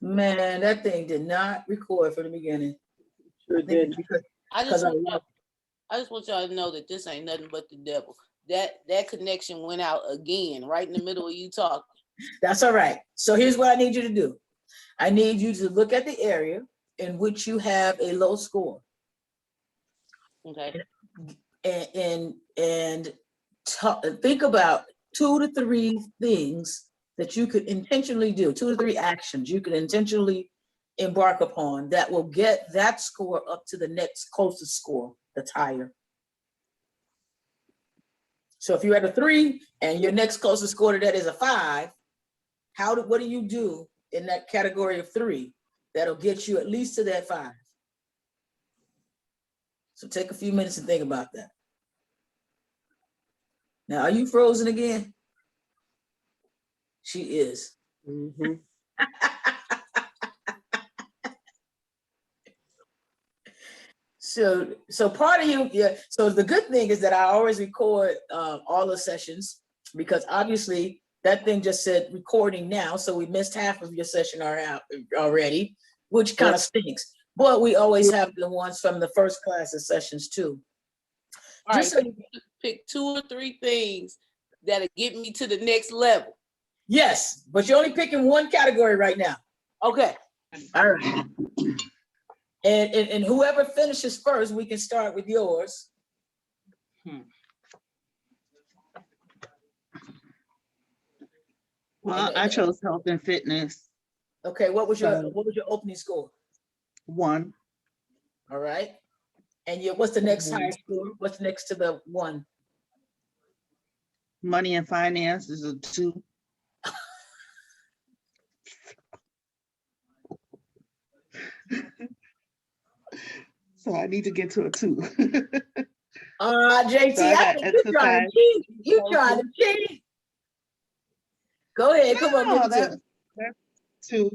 Man, that thing did not record from the beginning. Sure did. I just Because I just want y'all to know that this ain't nothing but the devil. That connection went out again, right in the middle of you talking. That's all right. So here's what I need you to do. I need you to look at the area in which you have a low score. Okay. And think about 2 to 3 things that you could intentionally do, 2 to 3 actions you could intentionally embark upon that will get that score up to the next closest score that's higher. So if you're at a 3 and your next closest score to that is a 5, what do you do in that category of 3 that'll get you at least to that 5? So take a few minutes and think about that. Now, are you frozen again? She is. Mm-hmm. So part of you, yeah. So the good thing is that I always record all the sessions, because obviously that thing just said recording now, so we missed half of your session already, which kind of stinks. But we always have the ones from the first class of sessions too. All Just right, so you, pick 2 or 3 things that'll get me to the next level. yes, but you're only picking one category right now. Okay. All right. And whoever finishes first, we can start with yours. Well, I chose health and fitness. Okay, what was your opening score? 1. All right. And what's the next highest score? What's next to the 1? Money and finance is a 2. So I need to get to a 2. JT, So I got you trying to cheat. You trying to cheat. Go ahead, come on, that's 2.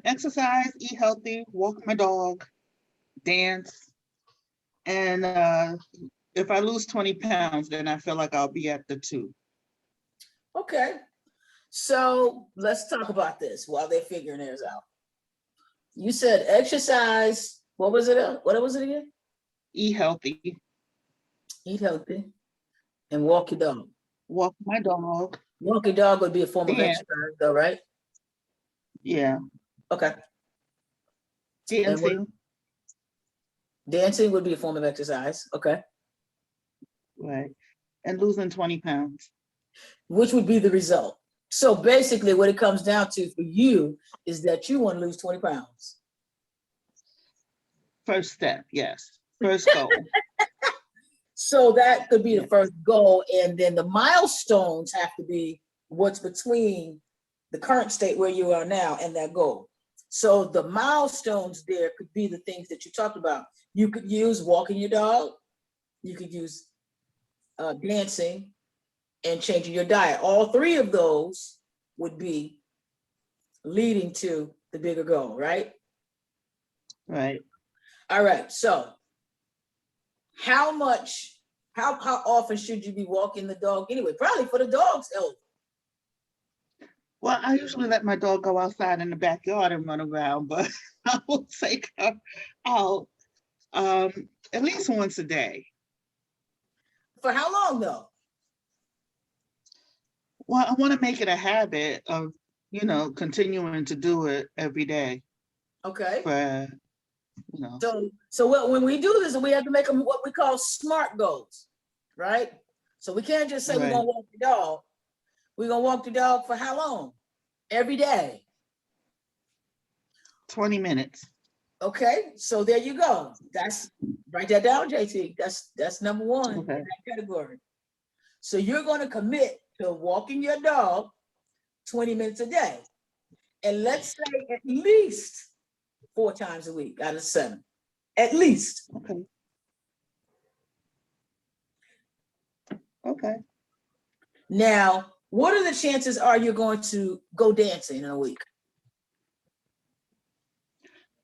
Exercise, eat healthy, walk my dog, dance. And if I lose 20 pounds, then I feel like I'll be at the 2. Okay. So let's talk about this while they're figuring theirs out. You said exercise. What was it? What was it again? Eat healthy. Eat healthy and walk your dog. Walk my dog. Walk your dog would be a form of exercise, though, right? Yeah. Okay. Dancing. Dancing would be a form of exercise. Okay. Right. And losing 20 pounds. Which would be the result. So basically what it comes down to for you is that you want to lose 20 pounds. First step, yes. First goal. So that could be the first goal. And then the milestones have to be what's between the current state where you are now and that goal. So the milestones there could be the things that you talked about. You could use walking your dog. You could use dancing and changing your diet. All 3 of those would be leading to the bigger goal, right? Right. All right. So how often should you be walking the dog anyway? Probably for the dog's health. Well, I usually let my dog go outside in the backyard and run around, but I will take her out at least once a day. For how long though? Well, I want to make it a habit of, continuing to do it every day. Okay. For, So when we do this, we have to make them what we call SMART goals, right? So we can't just say we're gonna walk the dog. We're gonna walk the dog for how long? Every day. 20 minutes. Okay, so there you go. Write that down, JT. That's number 1 in that category. So you're gonna commit to walking your dog 20 minutes a day. And let's say at least 4 times a week out of 7. At least. Okay. Now, what are the chances are you going to go dancing in a week?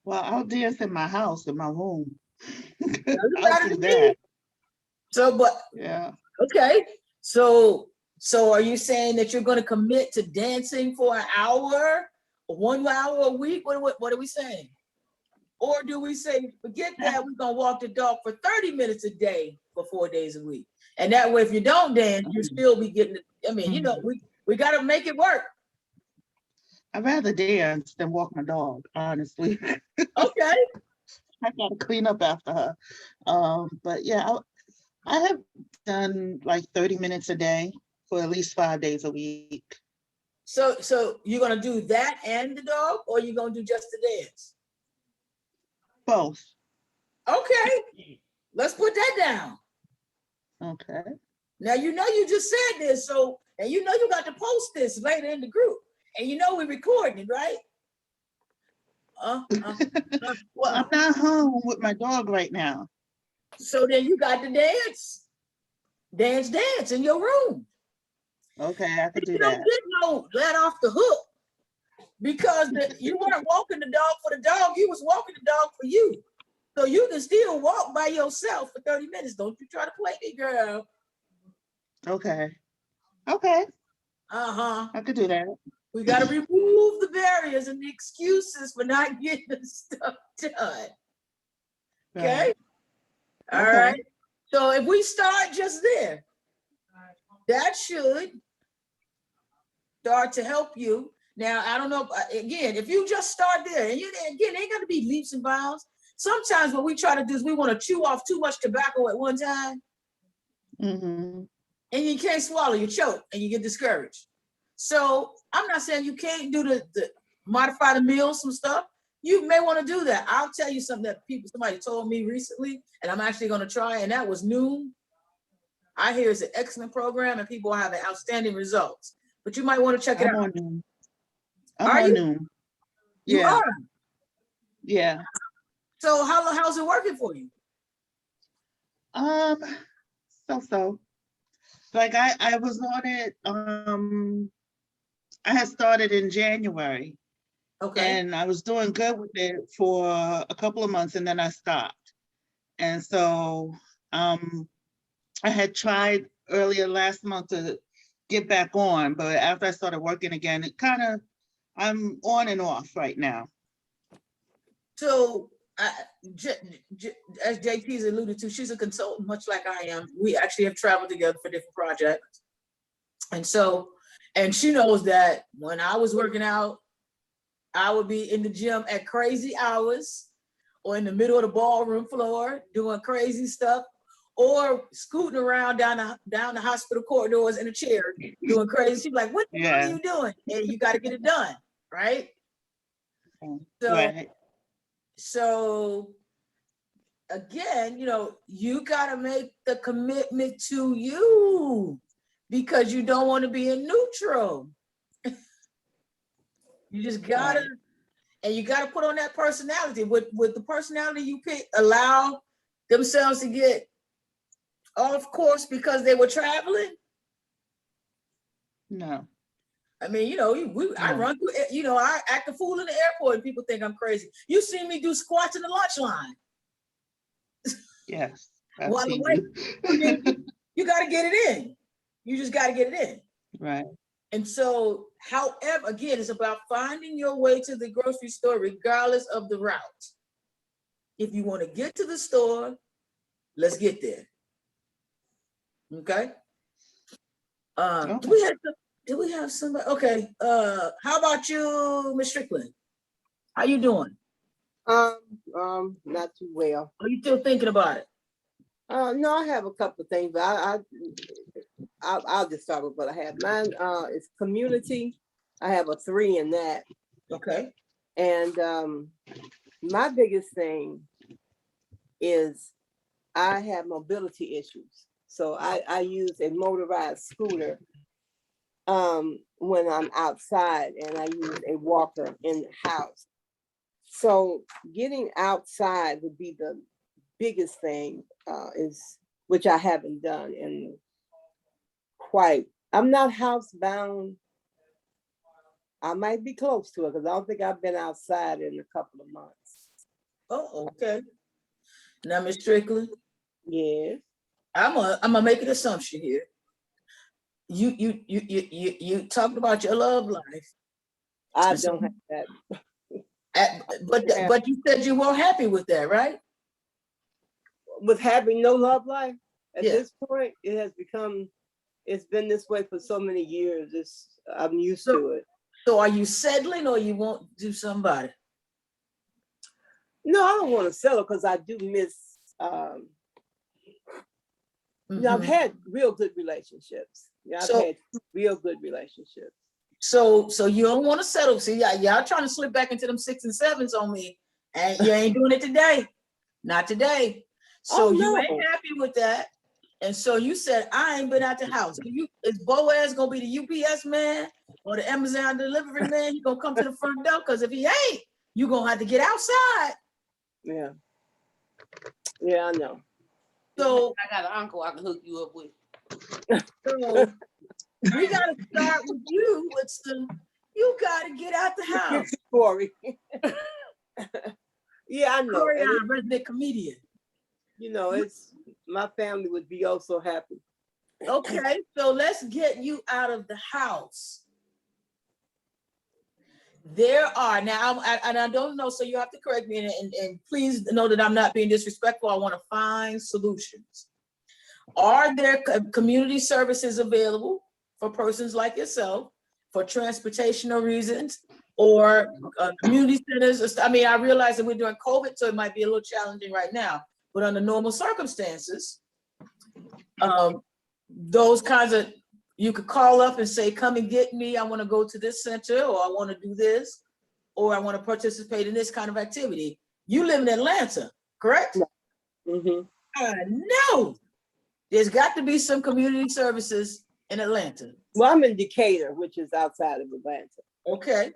Well, I'll dance in my house, in my room. I'll do that. So, okay. So are you saying that you're going to commit to dancing for an hour 1 hour a week? What are we saying? Or do we say, forget that, we're gonna walk the dog for 30 minutes a day for 4 days a week? And that way, if you don't dance, you still be getting it. I mean, you know, we gotta make it work. I'd rather dance than walk my dog, honestly. Okay. I gotta clean up after her. But yeah, I have done like 30 minutes a day for at least 5 days a week. So you're gonna do that and the dog, or you're gonna do just the dance? Both. Okay, let's put that down. Okay. Now, you know, you just said this, so, and you know, you got to post this later in the group, and you know, we're recording it, right? Well, I'm not home with my dog right now. So then you got to dance in your room. Okay, I could do You don't that. get no let off the hook, because you weren't walking the dog for the dog, you was walking the dog for you. So you can still walk by yourself for 30 minutes. Don't you try to play me, girl. Okay. Okay, Uh-huh. I could do that. We got to remove the barriers and the excuses for not getting the stuff done. Okay? Right. All Okay. right. So if we start just there, that should start to help you. Now, I don't know, again, if you just start there, and again, ain't got to be leaps and bounds. Sometimes what we try to do is we want to chew off too much tobacco at one time, Mm-hmm. and you can't swallow, you choke, and you get discouraged. So I'm not saying you can't do the modify the meal, some stuff. You may want to do that. I'll tell you something that somebody told me recently, and I'm actually going to try, and that was Noom. I hear it's an excellent program, and people are having outstanding results. But you might want to check it I'm out. on Noom. I'm Are on you? Noom. You Yeah. are. Yeah. So how's it working for you? So. Like I was on it, I had started in January. Okay. And I was doing good with it for a couple of months, and then I stopped. And so I had tried earlier last month to get back on, but after I started working again, I'm on and off right now. So as JP's alluded to, she's a consultant, much like I am. We actually have traveled together for different projects. And she knows that when I was working out, I would be in the gym at crazy hours, or in the middle of the ballroom floor doing crazy stuff, or scooting around down the hospital corridors in a chair doing crazy. She's like, what are you doing? And you got to get it done, right? Right. So again, you know, you got to make the commitment to you, because you don't want to be in neutral. You just gotta, right. And you gotta put on that personality. With the personality you pick, allow themselves to get off course because they were traveling? No. I mean, you know, I run through, you know, I act a fool in the airport and people think I'm crazy. You see me do squats in the lunch line. Yes. While I'm waiting. I mean, you got to get it in. You just got to get it in. Right. And so, however, again, it's about finding your way to the grocery store regardless of the route. If you want to get to the store, let's get there. Okay. Okay. Do we have somebody? Okay. How about you, Ms. Strickland? How you doing? Not too well. Are you still thinking about it? No, I have a couple of things, but I'll just start with what I have. Mine is community. I have a 3 in that. Okay. And my biggest thing is I have mobility issues. So I use a motorized scooter when I'm outside, and I use a walker in the house. So getting outside would be the biggest thing, which I haven't done in quite. I'm not housebound. I might be close to it because I don't think I've been outside in a couple of months. Oh, okay. Now, Ms. Strickland. Yes. I'm gonna make an assumption here. You talked about your love life, I don't have that. But you said you weren't happy with that, right? With having no love life, at Yeah. this point, it has become, it's been this way for so many years. I'm used So- to it. So are you settling or you won't do somebody? No, I don't want to settle because I do miss, you know, I've Mhm. had real good relationships. Yeah, I've So- had real good relationships. So you don't want to settle. See, y'all trying to slip back into them 6 and 7s on me, and you ain't doing it today. Not today. So Oh, you no. ain't happy with that. And so you said, I ain't been out the house. Is Boaz gonna be the UPS man or the Amazon delivery man? He gonna come to the front door? Because if he ain't, you gonna have to get outside. Yeah. Yeah, I know. So, I got an uncle I can hook you up with. so we gotta start with you with some, you gotta get out the house. Corey. Yeah, I know. Corey, And our resident comedian. you know, it's my family would be oh so happy. Okay, so let's get you out of the house. There are now, and I don't know, so you have to correct me, and please know that I'm not being disrespectful. I want to find solutions. Are there community services available for persons like yourself for transportational reasons, or community centers? I mean, I realize that we're doing COVID, so it might be a little challenging right now, but under normal circumstances, those kinds of, you could call up and say, come and get me. I want to go to this center, or I want to do this, or I want to participate in this kind of activity. You live in Atlanta, correct? Mm-hmm. I know. There's got to be some community services in Atlanta. Well, I'm in Decatur, which is outside of Atlanta. Okay.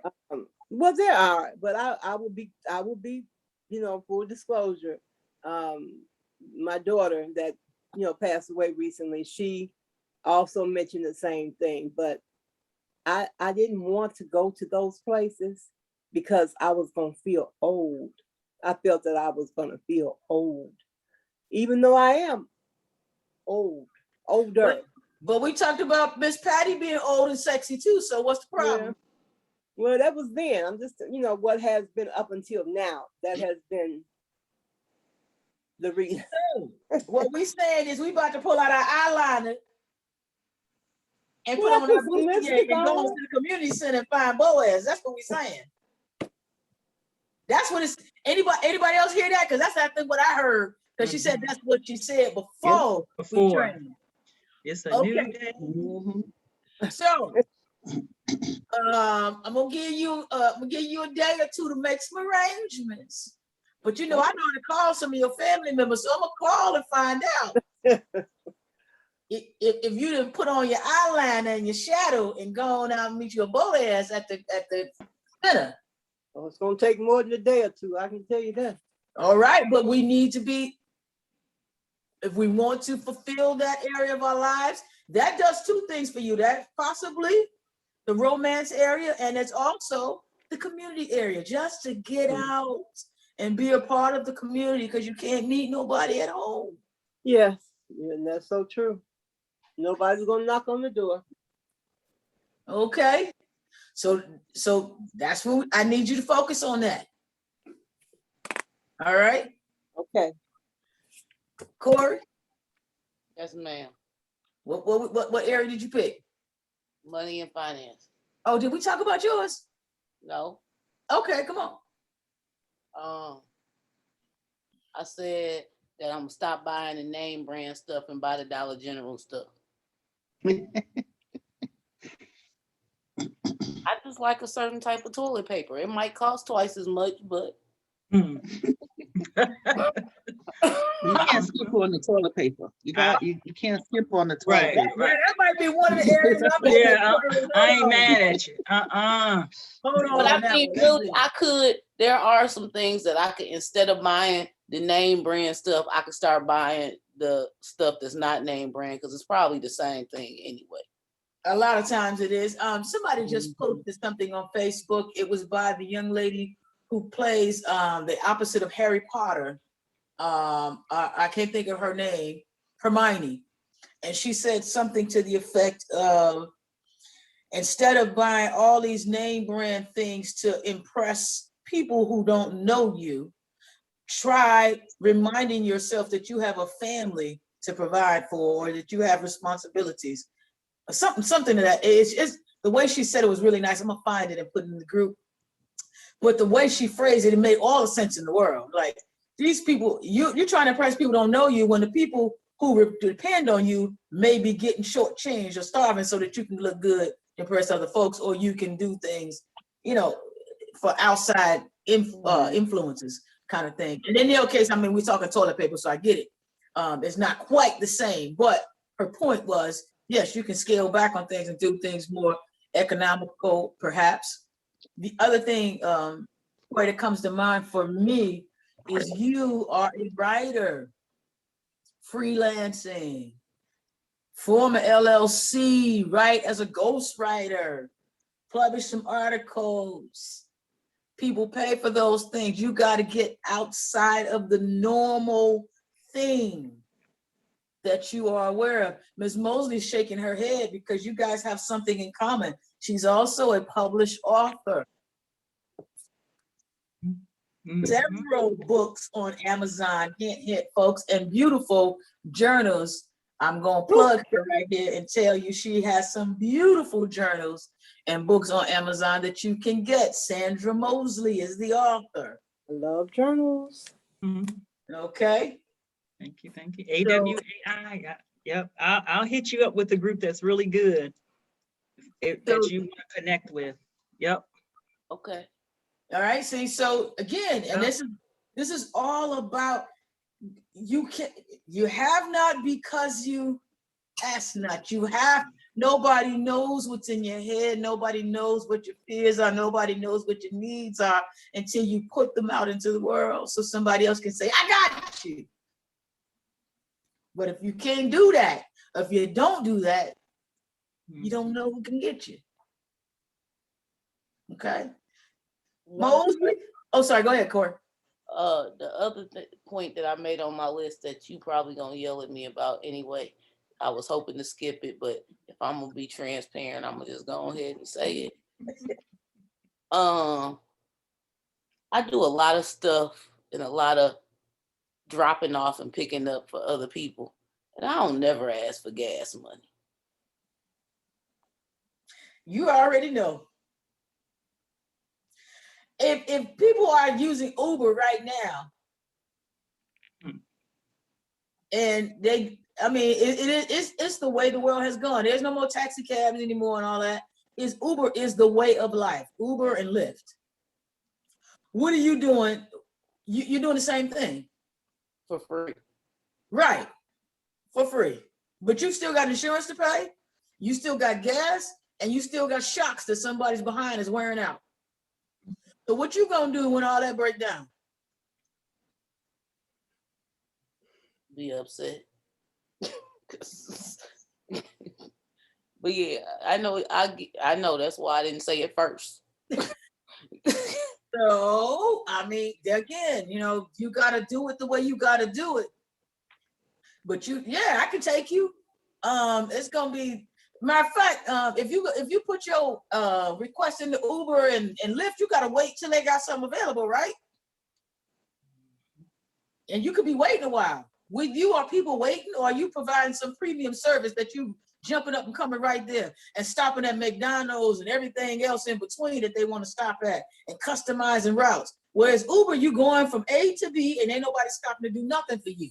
Well, there are, but I will be, you know, full disclosure. My daughter that, you know, passed away recently, she also mentioned the same thing, but I didn't want to go to those places because I was going to feel old. I felt that I was going to feel old, even though I am older. But we talked about Miss Patty being old and sexy too. So what's the problem? Yeah. Well, that was then. I'm just, you know, what has been up until now. That has been the reason. What we saying is we about to pull out our eyeliner and put Well, on I our put some boots lipstick and go on. to the community center and find Boaz. That's what we saying. That's what it's, anybody else hear that? Because that's I think what I heard. Because she said that's what she said before. We Before. trained. It's a Okay. new day. Mhm. So I'm gonna give you a day or two to make some arrangements. But you know, I know to call some of your family members, so I'm gonna call and find out. If you didn't put on your eyeliner and your shadow and go on out and meet your Boaz at the center. Oh, it's gonna take more than a day or two. I can tell you that. All right, but we need to be, if we want to fulfill that area of our lives, that does two things for you. That possibly the romance area, and it's also the community area, just to get out and be a part of the community, because you can't meet nobody at home. Yes, yeah, and that's so true. Nobody's gonna knock on the door. Okay, so that's what I need you to focus on that. All right, Okay. Corey, Yes, ma'am. what area did you pick? Money and finance. Oh, did we talk about yours? No. Okay, come on. I said that I'm gonna stop buying the name brand stuff and buy the Dollar General stuff. I just like a certain type of toilet paper. It might cost twice as much, but Hmm. You can't skip on the toilet paper. You can't skip on the toilet Right. paper. That might be one of the areas I'm Yeah, I ain't Hold on. mad at you. Hold on. but I now. think Let's really see. I could. There are some things that I could, instead of buying the name brand stuff, I could start buying the stuff that's not name brand, because it's probably the same thing anyway. A lot of times it is. Somebody just posted something on Facebook. It was by the young lady who plays the opposite of Harry Potter. I can't think of her name, Hermione. And she said something to the effect of, Instead of buying all these name brand things to impress people who don't know you, try reminding yourself that you have a family to provide for, or that you have responsibilities. Something that it's the way she said it was really nice. I'm gonna find it and put it in the group. But the way she phrased it, it made all the sense in the world. Like, these people, you're trying to impress people who don't know you, when the people who depend on you may be getting shortchanged or starving so that you can look good, impress other folks, or you can do things, you know, for outside influences kind of thing. And in their case, I mean, we're talking toilet paper, so I get it. It's not quite the same, but her point was, yes, you can scale back on things and do things more economical, perhaps. The other thing where it comes to mind for me is you are a writer, freelancing, form an LLC, write as a ghostwriter, publish some articles. People pay for those things. You got to get outside of the normal thing that you are aware of. Ms. Mosley's shaking her head because you guys have something in common. She's also a published author. Several books on Amazon, hint, folks, and beautiful journals. I'm gonna plug her right here and tell you she has some beautiful journals and books on Amazon that you can get. Sandra Mosley is the author. I love journals. Okay. Thank you. AWAI. Yep. I'll hit you up with a group that's really good that you want to connect with. Yep. Okay. All right. See, so again, and this is all about you have not because you ask not. You have, nobody knows what's in your head. Nobody knows what your fears are. Nobody knows what your needs are until you put them out into the world so somebody else can say, I got you. But if you can't do that, if you don't do that, you don't know who can get you. Okay. Mosley? Oh, sorry. Go ahead, Corey. The other point that I made on my list that you probably gonna yell at me about anyway, I was hoping to skip it, but if I'm gonna be transparent, I'm gonna just go ahead and say it. I do a lot of stuff and a lot of dropping off and picking up for other people, and I don't never ask for gas money. You already know. If people are using Uber right now, and it's the way the world has gone. There's no more taxi cabs anymore and all that. Uber is the way of life. Uber and Lyft. What are you doing? You're doing the same thing. For free. Right. For free. But you still got insurance to pay. You still got gas, and you still got shocks that somebody's behind is wearing out. So what you gonna do when all that break down? Be upset. But yeah, I know that's why I didn't say it first. So, I mean, again, you got to do it the way you got to do it. But I can take you. It's going to be, matter of fact, if you put your request in the Uber and Lyft, you got to wait till they got something available, right? And you could be waiting a while. With you, are people waiting, or are you providing some premium service that you jumping up and coming right there and stopping at McDonald's and everything else in between that they want to stop at and customizing routes? Whereas Uber, you going from A to B and ain't nobody stopping to do nothing for you.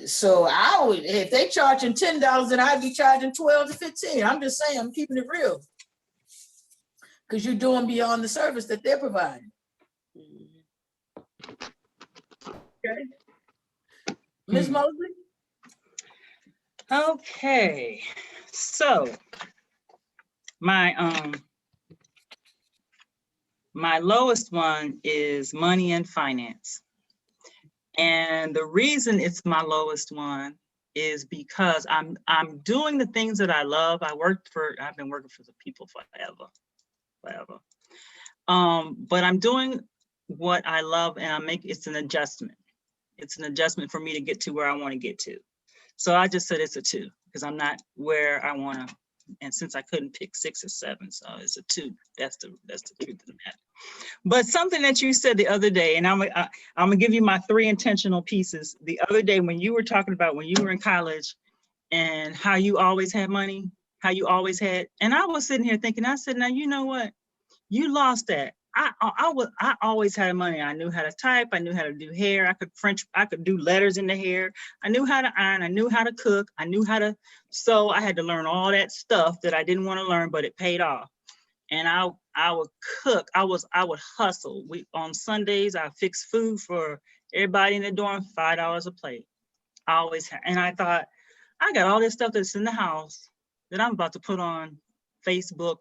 So if they charging $10, then I'd be charging 12 to 15. I'm just saying, I'm keeping it real. Because you're doing beyond the service that they're providing. Okay. Ms. Mosley? Okay, so my lowest one is money and finance. And the reason it's my lowest one is because I'm doing the things that I love. I've been working for the people forever. But I'm doing what I love, and it's an adjustment. It's an adjustment for me to get to where I want to get to. So I just said it's a 2 because I'm not where I want to And since I couldn't pick 6 or 7, so it's a 2. That's the truth of the matter. But something that you said the other day, and I'm gonna give you my 3 intentional pieces. The other day when you were talking about when you were in college and how you always had money, how you always had, and I was sitting here thinking, I said, now you know what? You lost that. I always had money. I knew how to type. I knew how to do hair. I could do letters in the hair. I knew how to iron. I knew how to cook. I knew how to sew. I had to learn all that stuff that I didn't want to learn, but it paid off. And I would cook. I would hustle. On Sundays, I fixed food for everybody in the dorm, $5 a plate. I always had, and I thought, I got all this stuff that's in the house that I'm about to put on Facebook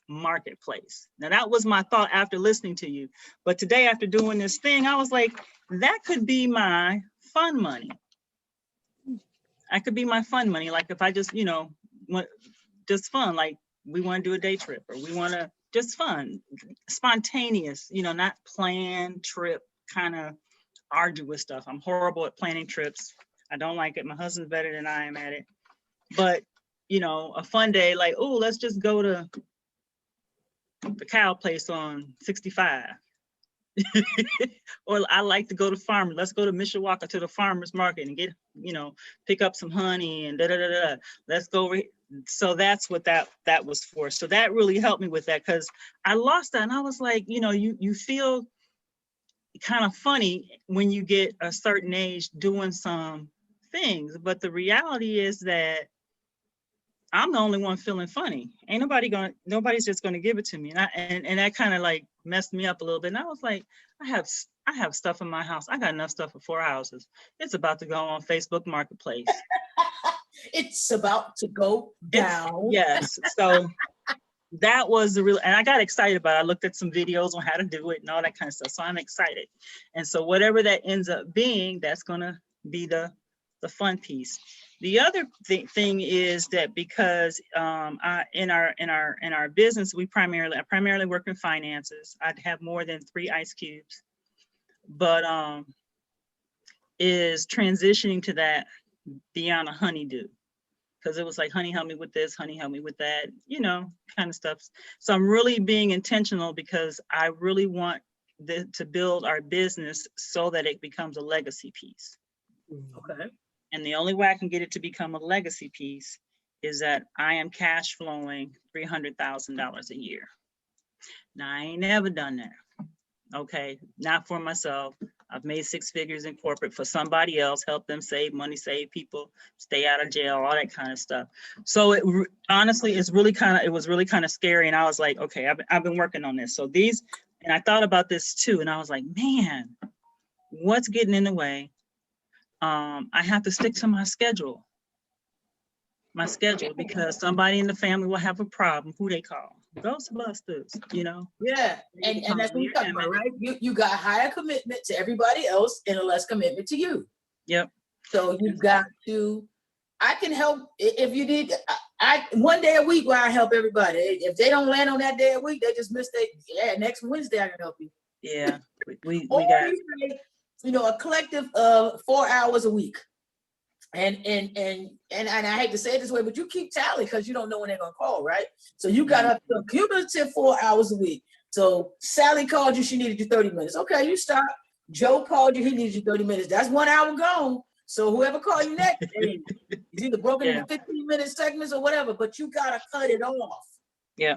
Marketplace. Now that was my thought after listening to you. But today, after doing this thing, I was like, that could be my fun money. I could be my fun money. Like if I just, just fun, like we want to do a day trip or we want to just fun, spontaneous, not planned trip, kind of arduous stuff. I'm horrible at planning trips. I don't like it. My husband's better than I am at it. But, a fun day, like, oh, let's just go to the cow place on 65. Or I like to go to farmers. Let's go to Mishawaka to the farmer's market and get, pick up some honey and da-da-da-da. Let's go. So that's what that was for. So that really helped me with that because I lost that. And I was like, you feel kind of funny when you get a certain age doing some things. But the reality is that I'm the only one feeling funny. Ain't nobody's just gonna give it to me. And that kind of like messed me up a little bit. And I was like, I have stuff in my house. I got enough stuff for 4 houses. It's about to go on Facebook Marketplace. It's about to go down. Yes. So that was the real, and I got excited about it. I looked at some videos on how to do it and all that kind of stuff. So I'm excited. And so whatever that ends up being, that's gonna be the fun piece. The other thing is that because in our business, I primarily work in finances. I'd have more than 3 ice cubes, but is transitioning to that beyond a honeydew, because it was like, honey, help me with this, honey, help me with that, kind of stuff. So I'm really being intentional because I really want to build our business so that it becomes a legacy piece. Okay. And the only way I can get it to become a legacy piece is that I am cash flowing $300,000 a year. Now, I ain't never done that. Okay, not for myself. I've made 6 figures in corporate for somebody else, help them save money, save people, stay out of jail, all that kind of stuff. So it honestly, it was really kind of scary. And I was like, okay, I've been working on this. So and I thought about this too. And I was like, man, what's getting in the way? I have to stick to my schedule, because somebody in the family will have a problem. Who they call? Ghostbusters, Yeah, and that's what you're talking about, right? You got higher commitment to everybody else and a less commitment to you. Yep. So you've got to. I can help if you need. I 1 day a week where I help everybody. If they don't land on that day a week, they just missed it. Yeah, next Wednesday I can help you. Yeah, we Or got. you say, a collective of 4 hours a week. And I hate to say it this way, but you keep tally because you don't know when they're gonna call, right? So you got up to a cumulative 4 hours a week. So Sally called you, she needed you 30 minutes. Okay, you stop. Joe called you, he needed you 30 minutes. That's 1 hour gone. So whoever called you next, it's either broken into 15-minute segments or whatever, but you gotta cut it off. Yeah.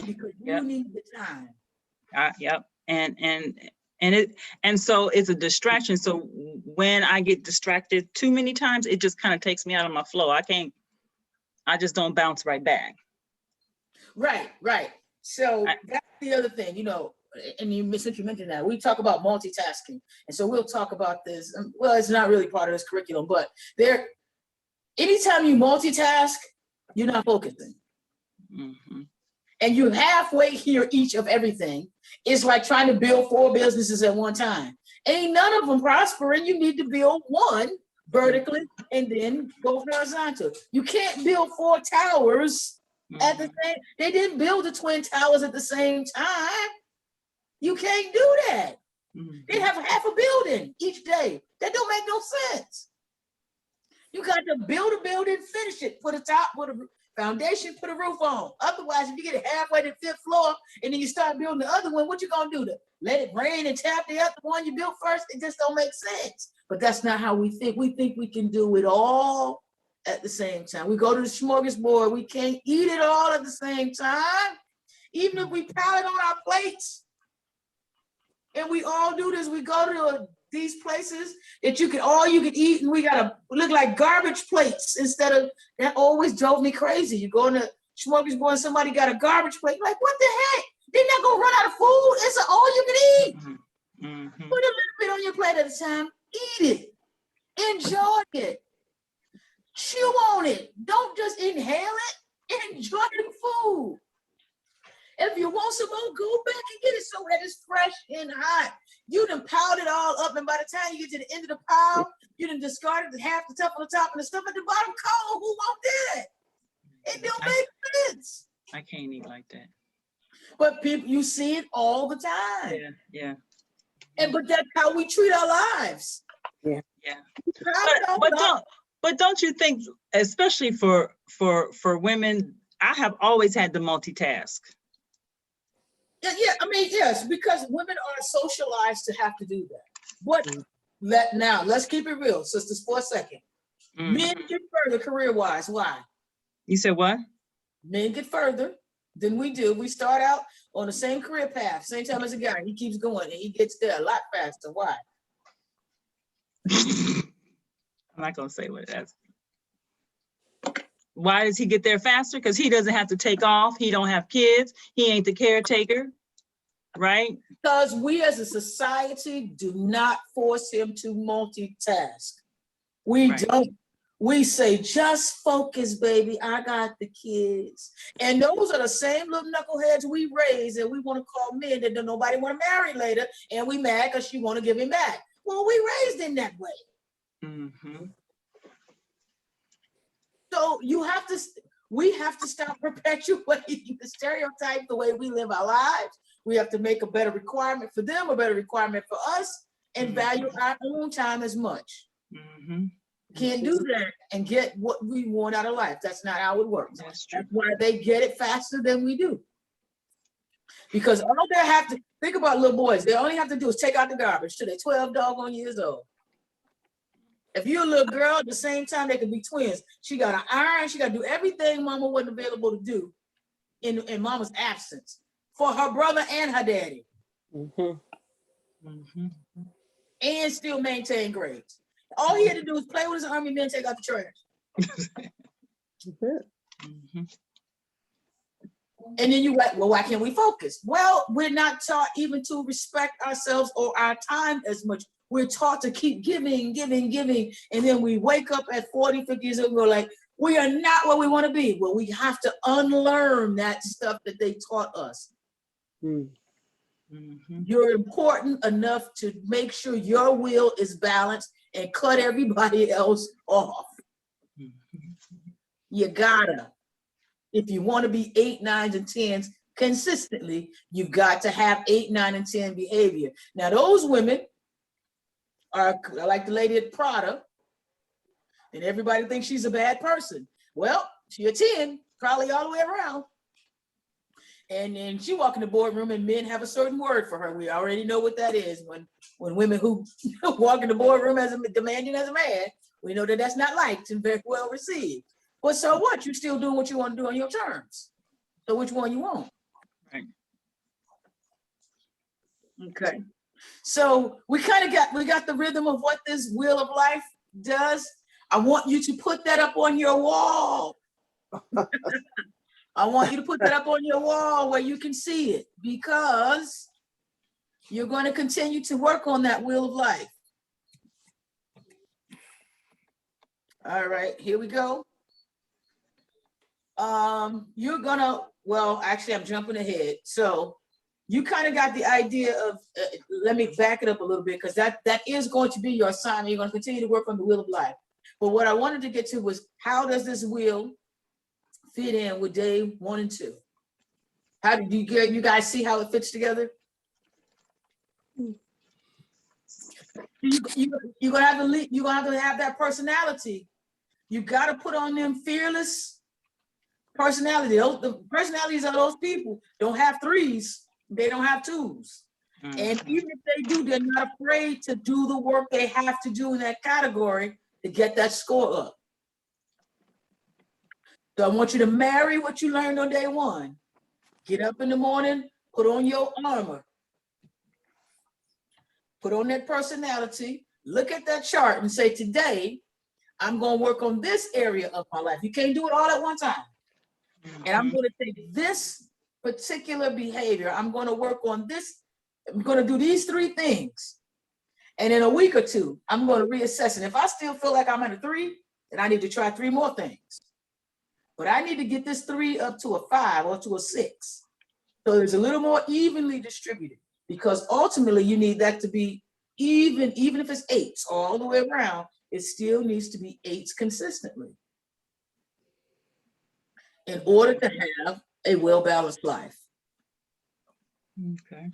Because you need the time. Yep. And so it's a distraction. So when I get distracted too many times, it just kind of takes me out of my flow. I just don't bounce right back. Right. So that's the other thing, and since you mentioned that, we talk about multitasking. And so we'll talk about this. Well, it's not really part of this curriculum, but anytime you multitask, you're not focusing. Mm-hmm. And you halfway hear each of everything. It's like trying to build 4 businesses at one time. Ain't none of them prospering. You need to build one vertically and then go horizontal. You can't build 4 towers at the same. They didn't build the Twin Towers at the same time. You can't do that. They have half a building each day. That don't make no sense. You got to build a building, finish it, put a top, Foundation, put a roof on. Otherwise, if you get it halfway to the 5th floor and then you start building the other one, what you gonna do? To let it rain and tap the other one you built first? It just don't make sense. But that's not how we think. We think we can do it all at the same time. We go to the smorgasbord. We can't eat it all at the same time. Even if we pile it on our plates. And we all do this. We go to these places that all you can eat, and we gotta look like garbage plates instead of, that always drove me crazy. You go in the smorgasbord and somebody got a garbage plate, like, what the heck? They're not gonna run out of food. It's all you can eat. Mhm. Put a little bit on your plate at a time. Eat it. Enjoy it. Chew on it. Don't just inhale it. Enjoy the food. If you want some more, go back and get it so that it's fresh and hot. You done piled it all up, and by the time you get to the end of the pile, you done discarded half the stuff on the top and the stuff at the bottom cold. Who want that? It don't make sense. I can't eat like that. But people, you see it all the time. Yeah. But that's how we treat our lives. Yeah. Pile it all up. But don't you think, especially for women, I have always had to multitask. Yeah, I mean, yes, because women are socialized to have to do that. But now, let's keep it real, sisters, for a second. Men get further career-wise. Why? You said what? Men get further than we do. We start out on the same career path, same time as a guy. He keeps going and he gets there a lot faster. Why? I'm not gonna say what that's. Why does he get there faster? Because he doesn't have to take off. He don't have kids. He ain't the caretaker, right? Because we as a society do not force him to multitask. We don't. We say, just focus, baby. I got the kids. And those are the same little knuckleheads we raise and we want to call men that nobody want to marry later. And we mad because she want to give him back. Well, we raised in that way. Mm-hmm. So we have to stop perpetuating the stereotype the way we live our lives. We have to make a better requirement for them, a better requirement for us, and value our own time as much. Mm-hmm. Can't do that and get what we want out of life. That's not how it works. That's true. That's why they get it faster than we do. Because all they have to think about little boys, they only have to do is take out the garbage till they're 12 doggone years old. If you're a little girl, at the same time, they could be twins. She got an iron. She got to do everything mama wasn't available to do in mama's absence for her brother and her daddy. And still maintain grades. All he had to do was play with his army men, take out the trash. And then you like, well, why can't we focus? Well, we're not taught even to respect ourselves or our time as much. We're taught to keep giving. And then we wake up at 40, 50 years old and go like, we are not where we want to be. Well, we have to unlearn that stuff that they taught us. You're important enough to make sure your will is balanced and cut everybody else off. You gotta. If you want to be 8, 9s, and 10s consistently, you've got to have 8, 9, and 10 behavior. Now, those women are like the lady at Prada, and everybody thinks she's a bad person. Well, she's a 10, probably all the way around. And then she walk in the boardroom and men have a certain word for her. We already know what that is. When women who walk in the boardroom as demanding as a man, we know that that's not liked and very well received. But so what? You still doing what you want to do on your terms. So which one you want? Right. Okay. So we got the rhythm of what this wheel of life does. I want you to put that up on your wall. I want you to put that up on your wall where you can see it, because you're going to continue to work on that wheel of life. All right, here we go. Actually, I'm jumping ahead. So you kind of got the idea of, let me back it up a little bit, because that is going to be your assignment. You're going to continue to work on the wheel of life. But what I wanted to get to was, how does this wheel fit in with day 1 and 2? How did you guys see how it fits together? You're gonna have to have that personality. You got to put on them fearless personality. The personalities of those people don't have 3s, they don't have 2s. And Mhm. even if they do, they're not afraid to do the work they have to do in that category to get that score up. So I want you to marry what you learned on day 1. Get up in the morning, put on your armor, put on that personality, look at that chart and say, today, I'm going to work on this area of my life. You can't do it all at one time. And I'm going to take this particular behavior. I'm going to work on this. I'm going to do these 3 things. And in a week or 2, I'm going to reassess it. If I still feel like I'm at a 3, then I need to try 3 more things. But I need to get this 3 up to a 5 or to a 6. So it's a little more evenly distributed, because ultimately you need that to be even if it's 8s all the way around, it still needs to be 8s consistently in order to have a well-balanced life. Okay.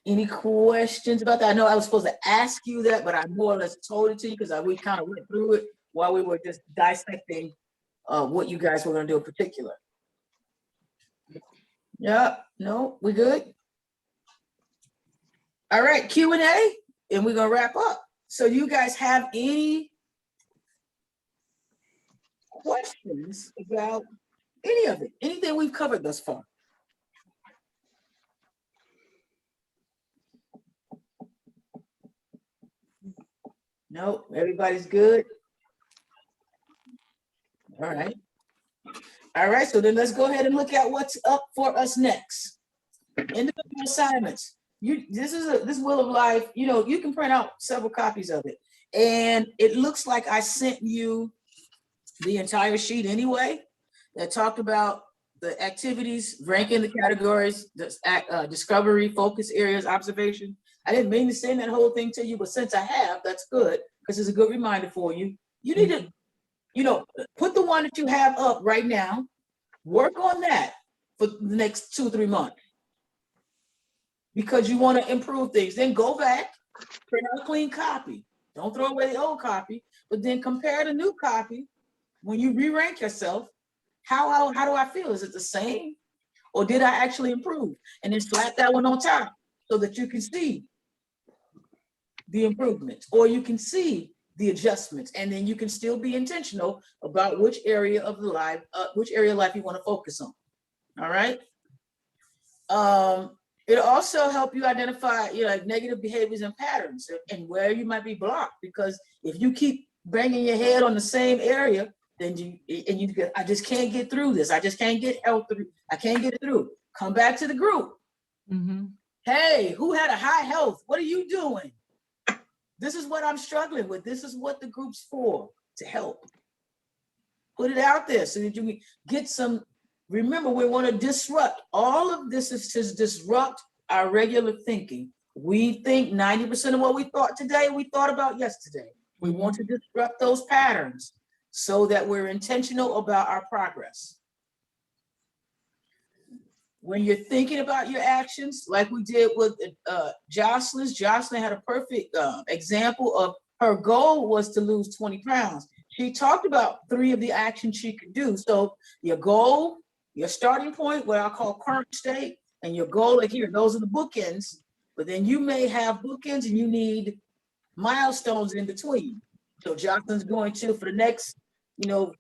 Any questions about that? I know I was supposed to ask you that, but I more or less told it to you because we kind of went through it while we were just dissecting what you guys were going to do in particular. Yeah, no, we good? All right, Q&A, and we're going to wrap up. So you guys have any questions about any of it, anything we've covered thus far? No, everybody's good. All right. All right, so then let's go ahead and look at what's up for us next. Individual assignments. This Wheel of Life, you can print out several copies of it. And it looks like I sent you the entire sheet anyway that talked about the activities, ranking the categories, discovery, focus areas, observation. I didn't mean to send that whole thing to you, but since I have, that's good, because it's a good reminder for you. You need to, put the one that you have up right now, work on that for the next 2-3 months, because you want to improve things. Then go back, print out a clean copy. Don't throw away the old copy, but then compare the new copy. When you re-rank yourself, how do I feel? Is it the same? Or did I actually improve? And then slap that one on top so that you can see the improvements, or you can see the adjustments, and then you can still be intentional about which area of life you want to focus on. All right. It'll also help you identify, like negative behaviors and patterns and where you might be blocked, because if you keep banging your head on the same area, then I just can't get through this. I just can't get help through. I can't get it through. Come back to the group. Mm-hmm. Hey, who had a high health? What are you doing? This is what I'm struggling with. This is what the group's for, to help. Put it out there so that you can get some. Remember, we want to disrupt. All of this is to disrupt our regular thinking. We think 90% of what we thought today, we thought about yesterday. We want to disrupt those patterns so that we're intentional about our progress. When you're thinking about your actions, like we did with Jocelyn had a perfect example of her goal was to lose 20 pounds. She talked about 3 of the actions she could do. So your goal, your starting point, what I call current state, and your goal, like here, those are the bookends. But then you may have bookends and you need milestones in between. So Jocelyn's going to, for the next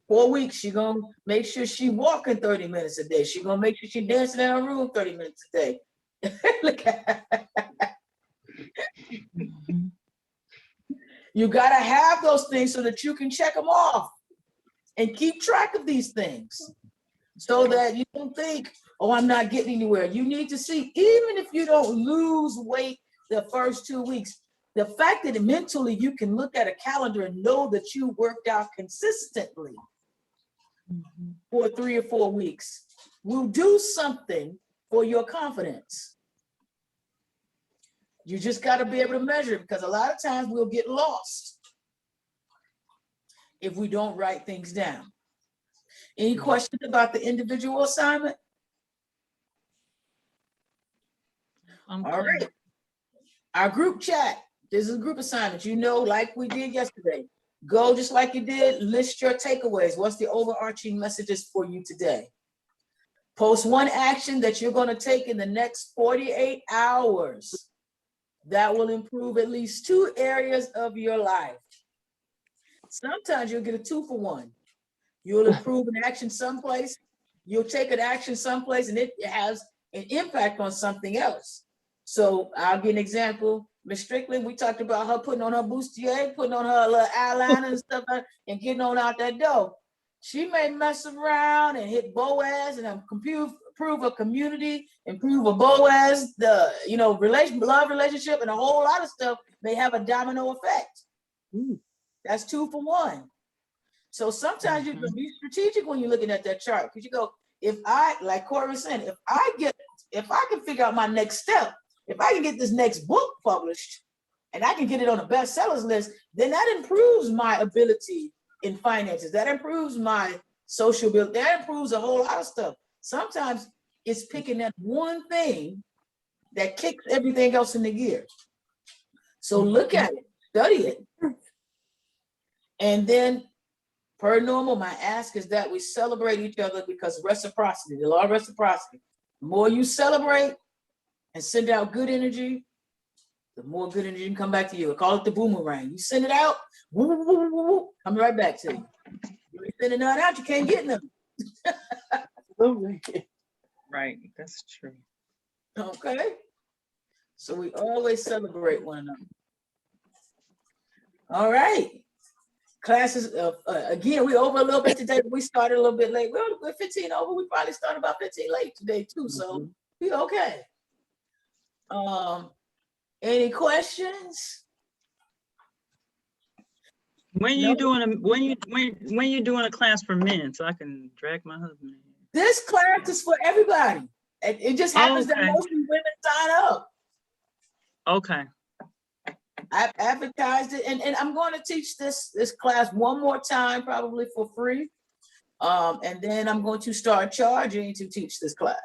4 weeks, she's gonna make sure she walking 30 minutes a day. She's gonna make sure she dancing in her room 30 minutes a day. Look at You gotta have those things so that you can check them off and keep track of these things so that you don't think, oh, I'm not getting anywhere. You need to see, even if you don't lose weight the first 2 weeks, the fact that mentally you can look at a calendar and know that you worked out consistently for 3 or 4 weeks will do something for your confidence. You just got to be able to measure it, because a lot of times we'll get lost if we don't write things down. Any questions about the individual assignment? All right. Our group chat. This is a group assignment. Like we did yesterday. go just like you did, list your takeaways. What's the overarching messages for you today? Post one action that you're going to take in the next 48 hours that will improve at least 2 areas of your life. Sometimes you'll get a 2 for 1. You'll improve an action someplace, you'll take an action someplace, and it has an impact on something else. So I'll give an example. Miss Strickland, we talked about her putting on her bustier, putting on her little eyeliner and stuff, and getting on out that door. She may mess around and hit Boaz and improve a community, improve a Boaz, the love relationship, and a whole lot of stuff may have a domino effect. That's 2 for 1. So sometimes you can be strategic when you're looking at that chart, because you go, if I, like Corey was saying, if I can figure out my next step, if I can get this next book published and I can get it on a bestsellers list, then that improves my ability in finances. That improves my social ability. That improves a whole lot of stuff. Sometimes it's picking that one thing that kicks everything else into gear. So look at it, study it. And then per normal, my ask is that we celebrate each other, because reciprocity, the law of reciprocity. The more you celebrate and send out good energy, the more good energy can come back to you. I call it the boomerang. You send it out, woo, woo, woo, woo, woo, come right back to you. You send it out, you can't get nothing. Right, that's true. Okay. So we always celebrate one another. All right. Classes, again, we over a little bit today. We started a little bit late. We're 15 over. We probably started about 15 late today too. So we okay. Any questions? When you doing a class for men, so I can drag my husband in? This class is for everybody. It just happens that Okay. mostly women sign up. Okay. I've advertised it, and I'm going to teach this class one more time, probably for free. And then I'm going to start charging to teach this class.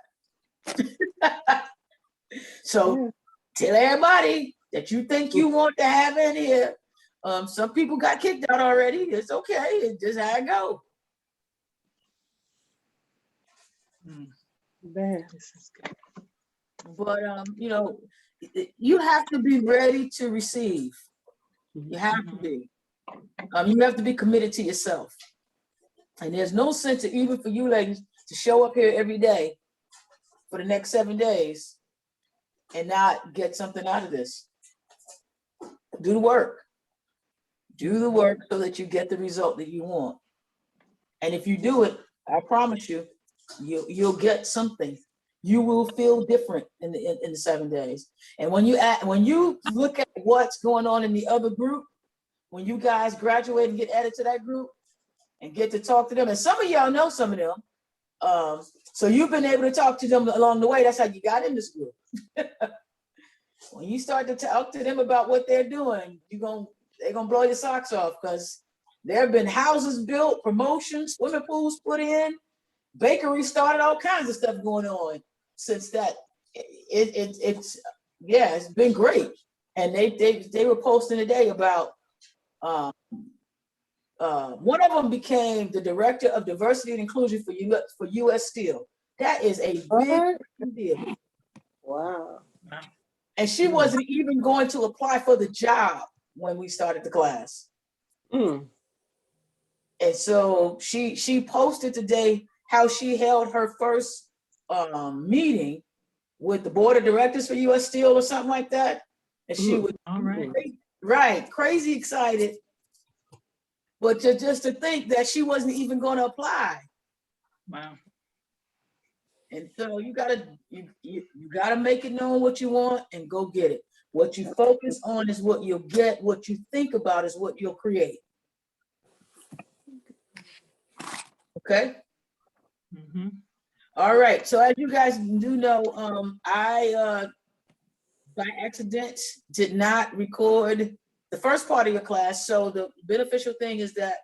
So tell everybody that you think you want to have in here. Some people got kicked out already. It's okay. It's just how it goes. This is good. But you have to be ready to receive. You have to be. You have to be committed to yourself. And there's no sense, even for you ladies, to show up here every day for the next 7 days and not get something out of this. Do the work. Do the work so that you get the result that you want. And if you do it, I promise you, you'll get something. You will feel different in the 7 days. And when you look at what's going on in the other group, when you guys graduate and get added to that group and get to talk to them, and some of y'all know some of them, so you've been able to talk to them along the way. That's how you got in this group. When you start to talk to them about what they're doing, they're gonna blow your socks off, because there have been houses built, promotions, swimming pools put in, bakeries started, all kinds of stuff going on since that. It's been great. And they were posting today about one of them became the director of diversity and inclusion for U.S. Steel. That is a big deal. Wow. And she wasn't even going to apply for the job when we started the class. And so she posted today how she held her first meeting with the board of directors for U.S. Steel or something like that. And she was crazy excited. But just to think that she wasn't even going to apply. Wow. And so you gotta make it known what you want and go get it. What you focus on is what you'll get. What you think about is what you'll create. Okay. All right. So as you guys do know, I by accident did not record the first part of your class. So the beneficial thing is that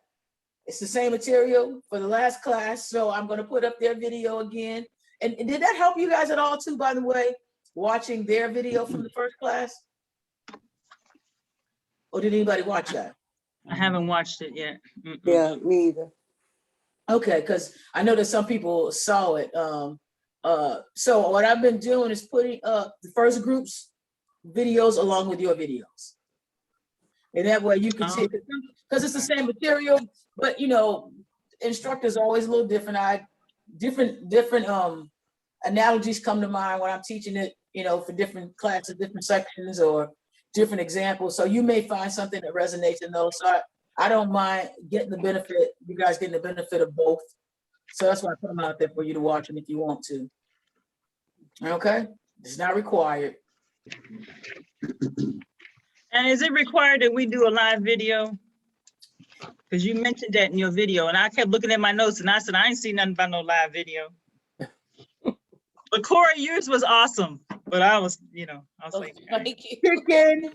it's the same material for the last class. So I'm going to put up their video again. And did that help you guys at all too, by the way, watching their video from the first class? Or did anybody watch that? I haven't watched it yet. Mm-mm. Yeah, me either. Okay, because I know that some people saw it. So what I've been doing is putting up the first group's videos along with your videos. And that way you can see, because it's the same material, but you know, instructors are always a little different. Different analogies come to mind when I'm teaching it, you know, for different classes, different sections or different examples. So you may find something that resonates in those. So I don't mind getting the benefit, you guys getting the benefit of both. So that's why I put them out there for you to watch them if you want to. Okay, it's not required. And is it required that we do a live video? Because you mentioned that in your video, and I kept looking at my notes, and I said, I ain't seen nothing about no live video. But Corey, yours was awesome. But I was, you know, I was like, Thank you. Chicken.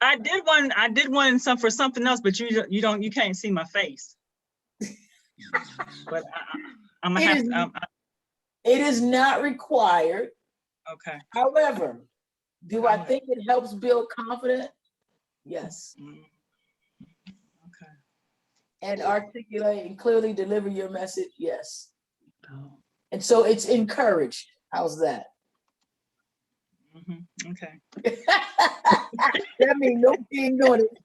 I did one for something else, but you can't see my face. But I'm gonna have to. It is not required. Okay. However, do I think it helps build confidence? Yes. Okay. And articulate and clearly deliver your message? Yes. Oh. And so it's encouraged. How's that? Okay. That means no being doing it.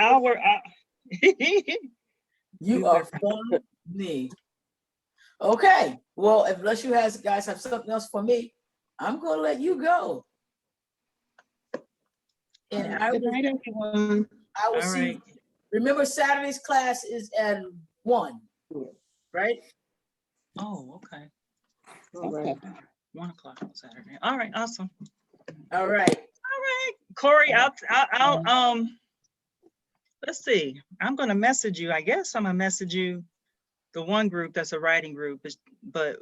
I'll work. You are funny. Okay. Well, unless you guys have something else for me, I'm gonna let you go. And Good night, everyone. I will All see. right. Remember, Saturday's class is at 1, right? Oh, okay. All right. 1 o'clock on Saturday. All right. Awesome. All right. All right, Corey. I'll let's see. I'm gonna message you. I guess I'm gonna message you the one group that's a writing group, but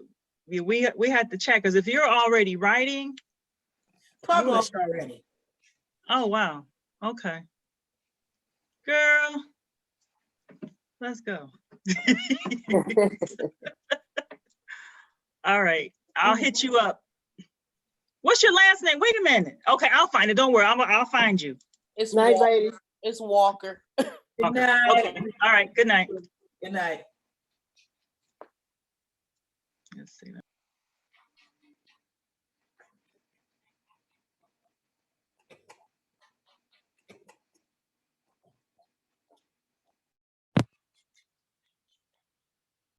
we had to check, because if you're already writing, Published already. oh wow, okay, girl, let's go. All right, I'll hit you up. What's your last name? Wait a minute. Okay, I'll find it. Don't worry, I'll find you. It's Night, Walker. ladies. It's Walker. Good Okay. night. Okay. All right. Good night. Good night. Let's see.